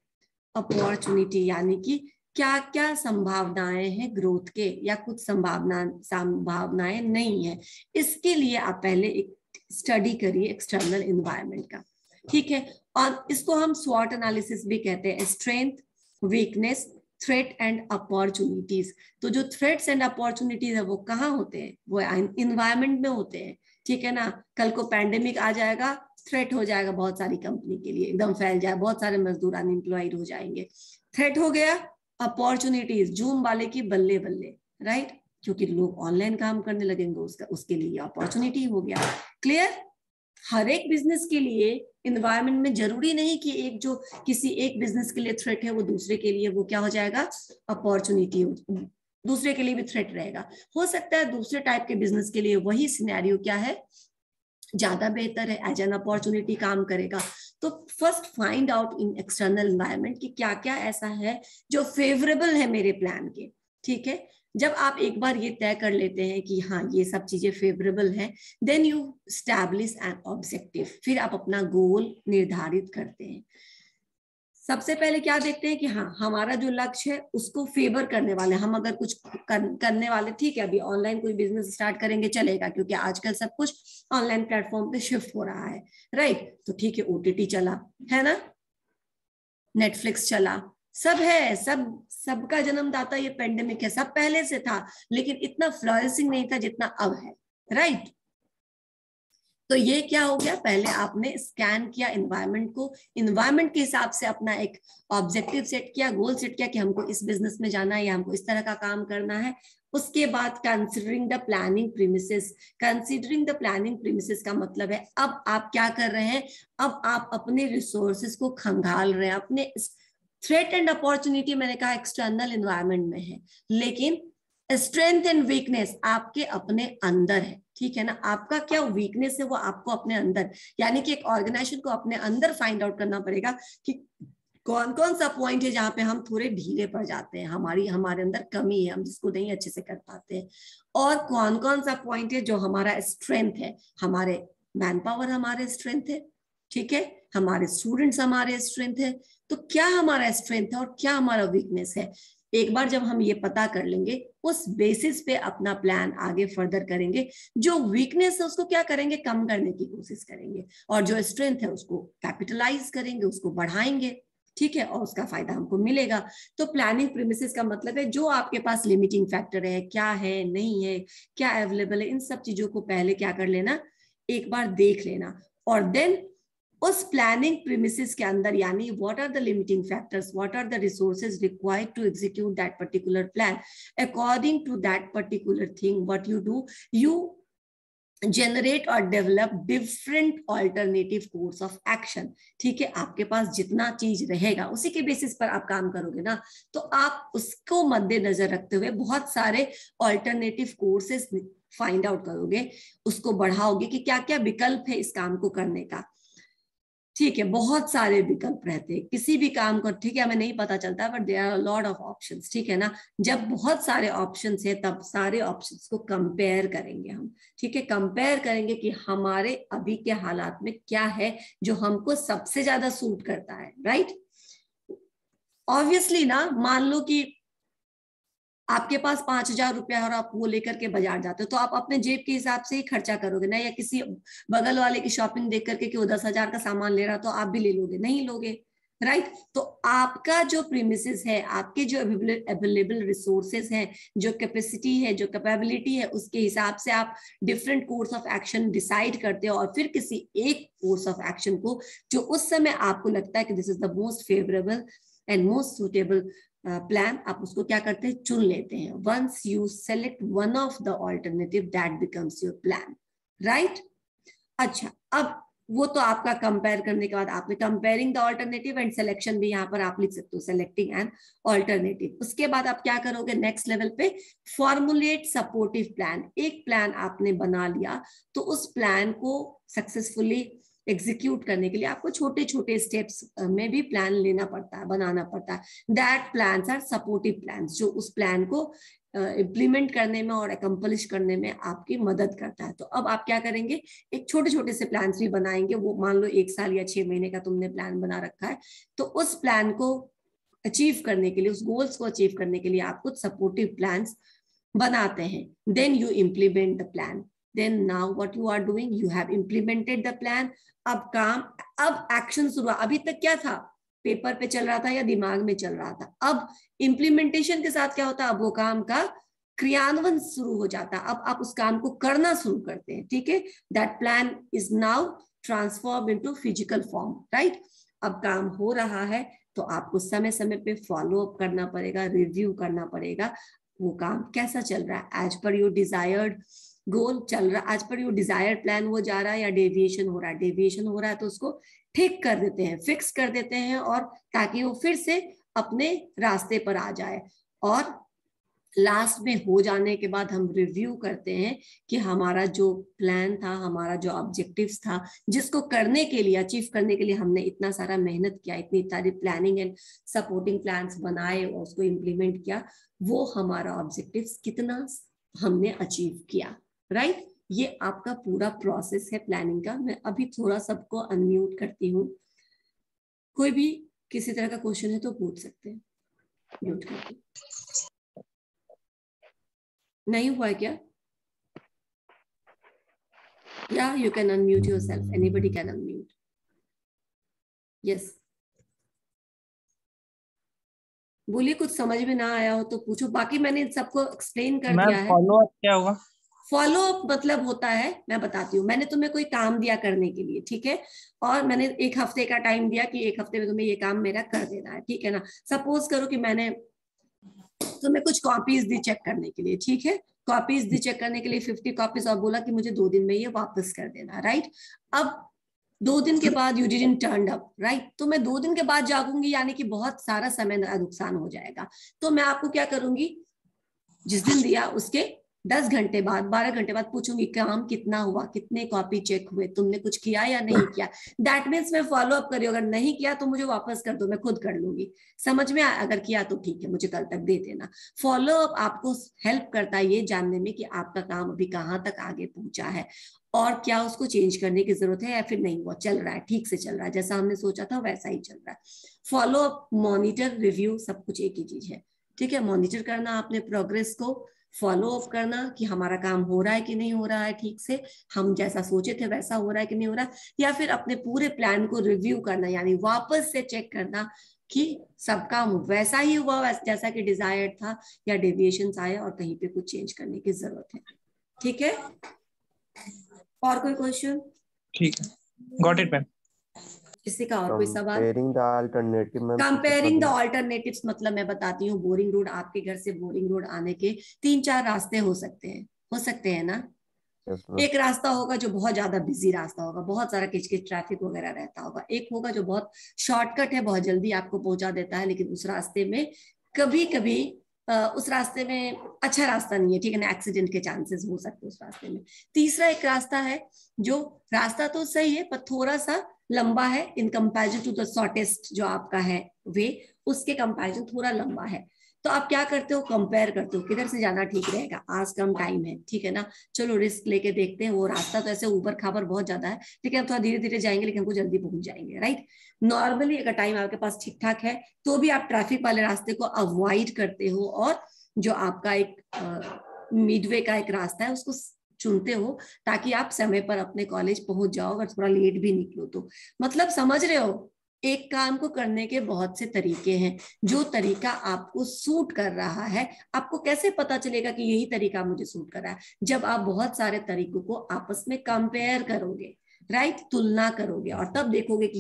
opportunity यानी कि क्या क्या संभावनाएं हैं ग्रोथ के, या कुछ संभावनाएं नहीं है, इसके लिए आप पहले एक स्टडी करिए एक्सटर्नल इन्वायरमेंट का, ठीक है। और इसको हम स्वॉट एनालिसिस भी कहते हैं, strength, weakness, threat and opportunities. तो जो थ्रेट्स एंड अपॉर्चुनिटीज है वो कहाँ होते हैं, वो इन्वायरमेंट में होते हैं, ठीक है ना। कल को पैंडेमिक आ जाएगा, थ्रेट हो जाएगा बहुत सारी कंपनी के लिए, एकदम फैल जाए, बहुत सारे मजदूर अनएम्प्लॉयड हो जाएंगे, थ्रेट हो गया। अपॉर्चुनिटीज, जूम वाले की बल्ले बल्ले, राइट, क्योंकि लोग ऑनलाइन काम करने लगेंगे, उसके लिए अपॉर्चुनिटी हो गया। क्लियर? हर एक बिजनेस के लिए इन्वायरमेंट में जरूरी नहीं कि एक जो किसी एक बिजनेस के लिए थ्रेट है वो दूसरे के लिए वो क्या हो जाएगा, अपॉर्चुनिटी, दूसरे के लिए भी थ्रेट रहेगा। हो सकता है दूसरे टाइप के बिजनेस के लिए वही सिनेरियो क्या है, ज्यादा बेहतर है, एज एन अपॉर्चुनिटी काम करेगा। तो first find out in external environment कि क्या क्या ऐसा है जो फेवरेबल है मेरे प्लान के, ठीक है। जब आप एक बार ये तय कर लेते हैं कि हाँ ये सब चीजें फेवरेबल हैं, then you establish an objective, फिर आप अपना गोल निर्धारित करते हैं। सबसे पहले क्या देखते हैं कि हाँ हमारा जो लक्ष्य है उसको फेवर करने वाले, हम अगर कुछ करने वाले, ठीक है, अभी ऑनलाइन कोई बिजनेस स्टार्ट करेंगे चलेगा, क्योंकि आजकल सब कुछ ऑनलाइन प्लेटफॉर्म पे शिफ्ट हो रहा है, राइट। तो ठीक है, ओटीटी चला है ना, नेटफ्लिक्स चला, सब है, सबका जन्मदाता ये पेंडेमिक है, सब पहले से था, लेकिन इतना फ्लरिशिंग नहीं था जितना अब है, राइट। तो ये क्या हो गया, पहले आपने स्कैन किया एनवायरनमेंट को, एनवायरनमेंट के हिसाब से अपना एक ऑब्जेक्टिव सेट किया, गोल सेट किया कि हमको इस बिजनेस में जाना है या हमको इस तरह का काम करना है। उसके बाद considering the planning premises, considering the planning premises का मतलब है अब आप क्या कर रहे हैं, अब आप अपने रिसोर्सेज को खंगाल रहे हैं, अपने थ्रेट एंड अपॉर्चुनिटी मैंने कहा एक्सटर्नल एनवायरनमेंट में है, लेकिन स्ट्रेंथ एंड वीकनेस आपके अपने अंदर है, ठीक है ना। आपका क्या वीकनेस है वो आपको अपने अंदर, यानी कि एक ऑर्गेनाइजेशन को अपने अंदर फाइंड आउट करना पड़ेगा कि कौन कौन सा पॉइंट है जहां पे हम थोड़े ढीले पड़ जाते हैं, हमारे अंदर कमी है, हम जिसको नहीं अच्छे से कर पाते हैं, और कौन कौन सा पॉइंट है जो हमारा स्ट्रेंथ है, हमारे मैन पावर हमारे स्ट्रेंथ है, ठीक है, हमारे स्टूडेंट्स हमारे स्ट्रेंथ है। तो क्या हमारा स्ट्रेंथ है और क्या हमारा वीकनेस है, एक बार जब हम ये पता कर लेंगे, उस बेसिस पे अपना प्लान आगे फर्दर करेंगे। जो वीकनेस है उसको क्या करेंगे, कम करने की कोशिश करेंगे, और जो स्ट्रेंथ है उसको कैपिटलाइज करेंगे, उसको बढ़ाएंगे, ठीक है, और उसका फायदा हमको मिलेगा। तो प्लानिंग प्रीमिसेस का मतलब है जो आपके पास लिमिटिंग फैक्टर है, क्या है, नहीं है, क्या अवेलेबल है, इन सब चीजों को पहले क्या कर लेना, एक बार देख लेना, और देन उस प्लानिंग प्रीमिसेस के अंदर, यानी what are the limiting factors, what are the resources required to execute that particular plan, according to that particular thing what you do, you generate और develop different alternative course of action. ठीक है, आपके पास जितना चीज रहेगा उसी के बेसिस पर आप काम करोगे ना, तो आप उसको मद्देनजर रखते हुए बहुत सारे ऑल्टरनेटिव कोर्सेस फाइंड आउट करोगे, उसको बढ़ाओगे कि क्या क्या विकल्प है इस काम को करने का। ठीक है, बहुत सारे विकल्प रहते हैं किसी भी काम को, ठीक है, हमें नहीं पता चलता, but there are lot of options, ठीक है ना। जब बहुत सारे ऑप्शंस है तब सारे ऑप्शंस को कंपेयर करेंगे हम, ठीक है, कंपेयर करेंगे कि हमारे अभी के हालात में क्या है जो हमको सबसे ज्यादा सूट करता है, राइट। ऑब्वियसली ना, मान लो कि आपके पास 5,000 रुपया और आप वो लेकर के बाजार जाते हो, तो आप अपने जेब के हिसाब से ही खर्चा करोगे ना, या किसी बगल वाले की शॉपिंग देख करके कि वो 10,000 का सामान ले रहा तो आप भी ले लोगे, नहीं लोगे, राइट। तो आपका जो प्रीमिसेस है, आपके जो अवेलेबल रिसोर्सेस हैं, जो कैपेसिटी है, जो कैपेबिलिटी है, उसके हिसाब से आप different course of action decide करते हो, और फिर किसी एक कोर्स ऑफ एक्शन को जो उस समय आपको लगता है कि this is the most favourable and most suitable plan, आप उसको क्या करते हैं, चुन लेते हैं। Once you select one of the alternative that becomes your plan, right. अच्छा, अब वो तो आपका कंपेयर करने के बाद आपने comparing the alternative and selection भी यहाँ पर आप लिख सकते हो, सेलेक्टिंग एन ऑल्टरनेटिव। उसके बाद आप क्या करोगे, नेक्स्ट लेवल पे फॉर्मुलेट सपोर्टिव प्लान। एक प्लान आपने बना लिया, तो उस प्लान को सक्सेसफुली एग्जीक्यूट करने के लिए आपको छोटे छोटे स्टेप्स में भी प्लान लेना पड़ता है, बनाना पड़ता है। That plans are supportive plans, जो उस प्लान को इम्प्लीमेंट करने में और अकम्प्लिश करने में आपकी मदद करता है। तो अब आप क्या करेंगे, एक छोटे छोटे से प्लान्स भी बनाएंगे। वो मान लो 1 साल या 6 महीने का तुमने प्लान बना रखा है, तो उस प्लान को अचीव करने के लिए, उस गोल्स को अचीव करने के लिए आप कुछ सपोर्टिव प्लान्स बनाते हैं। Then you implement the plan. Then now what you are doing, you have implemented the plan. अब एक्शन शुरू। अभी तक क्या था, पेपर पे चल रहा था या दिमाग में चल रहा था, अब इम्प्लीमेंटेशन के साथ क्या होता है, अब वो काम का क्रियान्वयन शुरू हो जाता है, अब आप उस काम को करना शुरू करते हैं, ठीक है। That plan is now transform into physical form, right. अब काम हो रहा है तो आपको समय समय पे फॉलो अप करना पड़ेगा, रिव्यू करना पड़ेगा, वो काम कैसा चल रहा है, एज पर योर डिजायर्ड गोल चल रहा, आज पर यो डिजायर्ड प्लान वो जा रहा है या डेविएशन हो रहा है। डेविएशन हो रहा है तो उसको ठीक कर देते हैं, फिक्स कर देते हैं, और ताकि वो फिर से अपने रास्ते पर आ जाए। और लास्ट में हो जाने के बाद हम रिव्यू करते हैं कि हमारा जो प्लान था, हमारा जो ऑब्जेक्टिव्स था, जिसको करने के लिए, अचीव करने के लिए हमने इतना सारा मेहनत किया, इतनी सारी प्लानिंग एंड सपोर्टिंग प्लान्स बनाए और उसको इम्प्लीमेंट किया, वो हमारा ऑब्जेक्टिव्स कितना हमने अचीव किया, राइट। ये आपका पूरा प्रोसेस है प्लानिंग का। मैं अभी थोड़ा सबको अनम्यूट करती हूँ, कोई भी किसी तरह का क्वेश्चन है तो पूछ सकते हैं, म्यूट करके। नहीं हुआ है क्या? या you can unmute yourself, anybody can unmute. Yes, बोलिए, कुछ समझ में ना आया हो तो पूछो, बाकी मैंने सबको एक्सप्लेन कर दिया है। फॉलो अप क्या होगा? फॉलो अप मतलब होता है, मैं बताती हूँ, मैंने तुम्हें कोई काम दिया करने के लिए, ठीक है, और मैंने 1 हफ्ते का टाइम दिया कि 1 हफ्ते में तुम्हें ये काम मेरा कर देना है, ठीक है ना। सपोज करो कि मैंने तुम्हें कुछ कॉपीज दी चेक करने के लिए, ठीक है, कॉपीज दी चेक करने के लिए 50 कॉपीज, और बोला कि मुझे 2 दिन में ये वापस कर देना, राइट। अब 2 दिन के बाद you didn't turn up, right, तो मैं 2 दिन के बाद जागूंगी, यानी कि बहुत सारा समय नुकसान हो जाएगा। तो मैं आपको क्या करूंगी, जिस दिन दिया उसके 10 घंटे बाद, 12 घंटे बाद पूछूंगी काम कितना हुआ, कितने कॉपी चेक हुए, तुमने कुछ किया या नहीं किया। दैट मीन्स मैं फॉलो अप कर रही हूँ। अगर नहीं किया तो मुझे वापस कर दो, मैं खुद कर लूंगी। समझ में अगर किया तो ठीक है, मुझे कल तक दे देना। फॉलो अप आपको हेल्प करता है ये जानने में कि आपका काम अभी कहाँ तक आगे पहुंचा है और क्या उसको चेंज करने की जरूरत है या फिर नहीं, वो चल रहा है, ठीक से चल रहा है, जैसा हमने सोचा था वैसा ही चल रहा है। फॉलो अप, मॉनिटर, रिव्यू सब कुछ एक ही चीज है। ठीक है, मॉनिटर करना आपने प्रोग्रेस को, फॉलो अप करना कि हमारा काम हो रहा है कि नहीं हो रहा है ठीक से, हम जैसा सोचे थे वैसा हो रहा है कि नहीं हो रहा है, या फिर अपने पूरे प्लान को रिव्यू करना, यानी वापस से चेक करना कि सब काम वैसा ही हुआ जैसा कि डिजायर्ड था, या डेविएशन आए और कहीं पे कुछ चेंज करने की जरूरत है। ठीक है, और कोई क्वेश्चन? ठीक है, गॉट इट मैम। किसी का और कोई सवाल? Comparing the alternative ma'am. Comparing the alternatives मतलब मैं बताती हूँ, बोरिंग रोड, आपके घर से बोरिंग रोड आने के 3-4 रास्ते हो सकते हैं ना। एक रास्ता होगा जो बहुत ज्यादा बिजी रास्ता होगा, बहुत सारा किचकिच ट्रैफिक वगैरह रहता होगा। एक होगा जो बहुत शॉर्टकट है, बहुत जल्दी आपको पहुंचा देता है, लेकिन उस रास्ते में कभी कभी उस रास्ते में अच्छा रास्ता नहीं है, ठीक है ना, एक्सीडेंट के चांसेस हो सकते हैं उस रास्ते में। तीसरा एक रास्ता है जो रास्ता तो सही है पर थोड़ा सा लंबा है in comparison to the shortest जो आपका है वे, उसके कंपैरिजन थोड़ा लंबा है। तो आप क्या करते हो, कंपेयर करते हो किधर से जाना ठीक रहेगा, आज कम टाइम है, ठीक है ना, चलो रिस्क लेके देखते हैं। वो रास्ता तो ऐसे ऊपर खाबर बहुत ज्यादा है, लेकिन हम थोड़ा धीरे धीरे जाएंगे, लेकिन हमको जल्दी पहुंच जाएंगे, राइट। नॉर्मली अगर टाइम आपके पास ठीक ठाक है तो भी आप ट्रैफिक वाले रास्ते को अवॉइड करते हो और जो आपका एक मिडवे का एक रास्ता है उसको चुनते हो, ताकि आप समय पर अपने कॉलेज पहुंच जाओ, अगर थोड़ा लेट भी निकलो तो। मतलब समझ रहे हो, एक काम को करने के बहुत से तरीके हैं, जो तरीका आपको सूट कर रहा है। आपको कैसे पता चलेगा कि यही तरीका मुझे सूट कर रहा है? जब आप बहुत सारे तरीकों को आपस में कंपेयर करोगे, राइट, तुलना करोगे, और तब देखोगे कि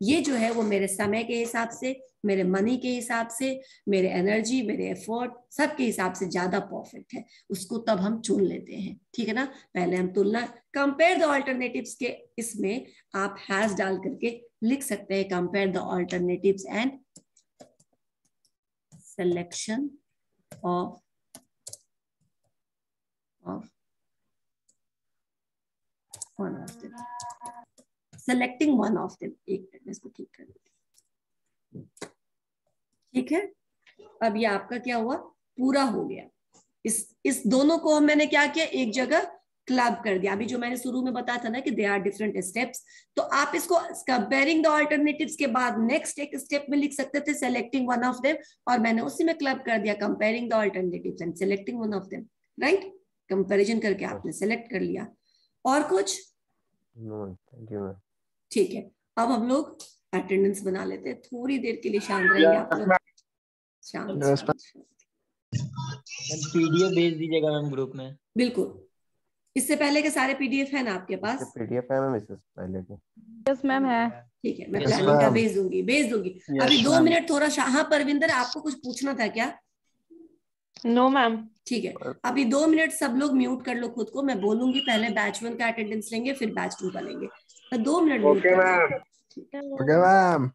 ये जो है वो मेरे समय के हिसाब से, मेरे मनी के हिसाब से, मेरे एनर्जी, मेरे एफर्ट सब के हिसाब से ज्यादा परफेक्ट है, उसको तब हम चुन लेते हैं। ठीक है ना, पहले हम तुलना, कंपेयर द ऑल्टरनेटिव्स के इसमें आप हैश डाल करके लिख सकते हैं, compare the alternatives and selection of one of them, selecting one of them. एक मिनट में इसको ठीक कर देते हैं। ठीक है, अब ये आपका क्या हुआ, पूरा हो गया। इस दोनों को मैंने क्या किया, एक जगह क्लब कर दिया। अभी जो मैंने शुरू में बताया था ना कि दे आर डिफरेंट स्टेप्स, तो आप इसको कंपेयरिंग द ऑल्टरनेटिव्स के बाद नेक्स्ट एक स्टेप में लिख सकते थे सेलेक्टिंग वन ऑफ देम, और मैंने उसी में क्लब कर दिया comparing the alternatives and selecting one of them, right. Comparison करके आपने सेलेक्ट कर लिया। और कुछ? ठीक है, अब हम लोग अटेंडेंस बना लेते हैं, थोड़ी देर के लिए शांत रहेंगे आप लोग, शांत। पीडीएफ भेज दीजिएगा मैम ग्रुप में। बिल्कुल, इससे पहले के सारे पीडीएफ है ना आपके पास? पीडीएफ है मैम इससे पहले के? यस मैम है। ठीक है, मैं प्लानिंग का भेज दूंगी। अभी 2 मिनट थोड़ा हाँ परविंदर आपको कुछ पूछना था क्या? No ma'am. ठीक है, अभी 2 मिनट सब लोग म्यूट कर लो खुद को, मैं बोलूंगी, पहले बैच 1 का अटेंडेंस लेंगे फिर बैच 2 का लेंगे, 2 मिनट म्यूट कर लो। Okay ma'am.